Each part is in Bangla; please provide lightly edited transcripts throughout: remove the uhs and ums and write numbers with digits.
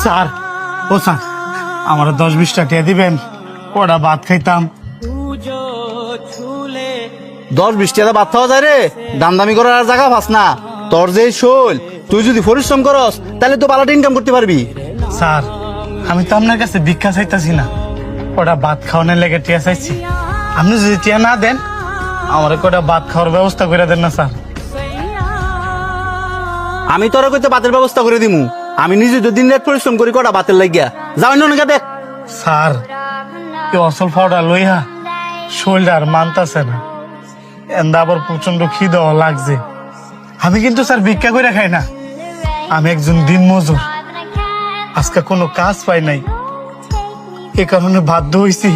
স্যার, ও স্যার, আমার 10-20 টাকা দিবেন, কটা ভাত খাইতাম। 10-20 টাকা ভাত খাওয়া যায় রে? দামদামি করার আর জায়গা পাস না। তোর যে শৈল, তুই যদি পরিশ্রম করস তাহলে তো ভালো ইনকাম করতে পারবি। স্যার, আমি তো আপনার কাছে ভিক্ষা চাইতাছি না, কটা ভাত খাওয়ানোর লেগে টিয়া চাইছি। আপনি যদি টিয়া না দেন, আমার কটা ভাত খাওয়ার ব্যবস্থা করে দেন না স্যার। আমি তোর কইতে ভাতের ব্যবস্থা করে দিমু। আমি নিজে তো দিন রাত পরিশ্রম করি কটা ভাতের লাগিয়া। যাও অন্য দেখ। স্যার, এই অসল ফাওটা লইয়া শরীরটা আর মানতাছে না, এন্দা আবার প্রচন্ড খিদেও লাগছে। আমি কিন্তু স্যার ভিক্ষা করে খাই না, আমি একজন দিন মজুর। আজকে কোনো কাজ পাই নাই, এ কারণে বাধ্য হইছি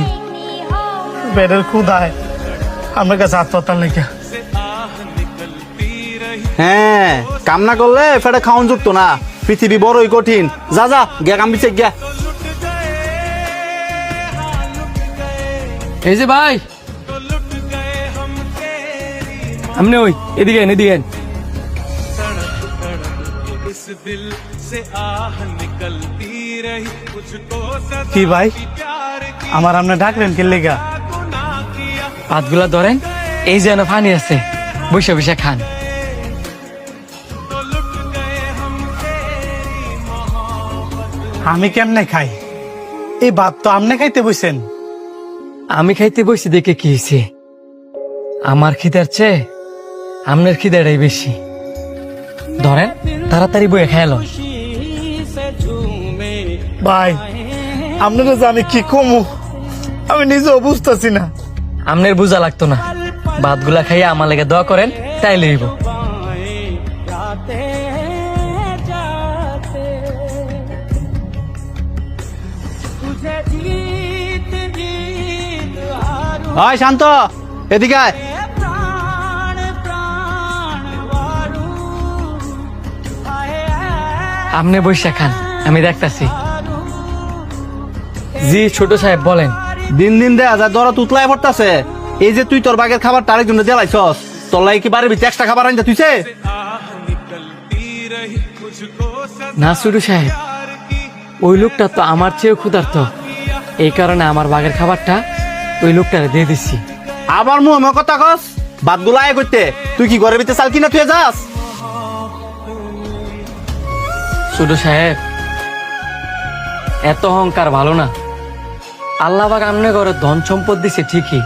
পেটের ক্ষুধায় আমার কাছে হাসপাতাল লেগে। হ্যাঁ, কাম না করলে ফেটে খাওয়ান যুক্ত না। পৃথিবী বড়ই কঠিন। যা যা গিয়া কাম বিছে গিয়া। এই যে ভাই, আপনি ওই এদিকে এদিকে। কি ভাই, আমার আপনি ডাকলেন কে লেগা? ভাতগুলা ধরেন, এই যেন পানি আছে, বসে বসে খান। আমি কেমনে খাই? এই ভাত তো আপনি খাইতে বসেন। আমি খাইতে বসে দেখে কি হয়েছে? আমার খিদার চেয়ে আপনার খিদাটাই বেশি। ধরেন, তাড়াতাড়ি বয়ে খেয়াল। ভাই, আপনারা যে আমি কি কমু আমি নিজেও বুঝতেছি না। আপনার বোঝা লাগতো না, ভাতগুলা খাইয়া আমার লেগে দোয়া করেন, তাই লইব। হয় শান্ত, এদিকে আয়। আপনি বসে খান, আমি দেখতাছি। জি ছোট সাহেব বলেন। দিন দিন দেয়া যায় দরা তুতলায় পড়তাছে। এই যে তুই তোর বাগের খাবার তারেক জন্য জ্বালাইছস, তোর লাগে কি বাড়ির ভিতরে এক্সট্রা খাবার আনতে তুইছে? না ছোট সাহেব, ওই লোকটা তো আমার চেয়েও ক্ষুধার্ত, এই কারণে আমার বাগের খাবারটা ওই লোকটারে দিয়ে দিচ্ছি। আবার মুহ কথা কস, ভাতগুলো আয় করতে। তুই কি ঘরের ভিতরে চাল কিনা তুই যাস? ছোট সাহেব, এত অহংকার ভালো না। আল্লাহ পাক আমনে ঘরে ধন সম্পদ দিছে ঠিকই,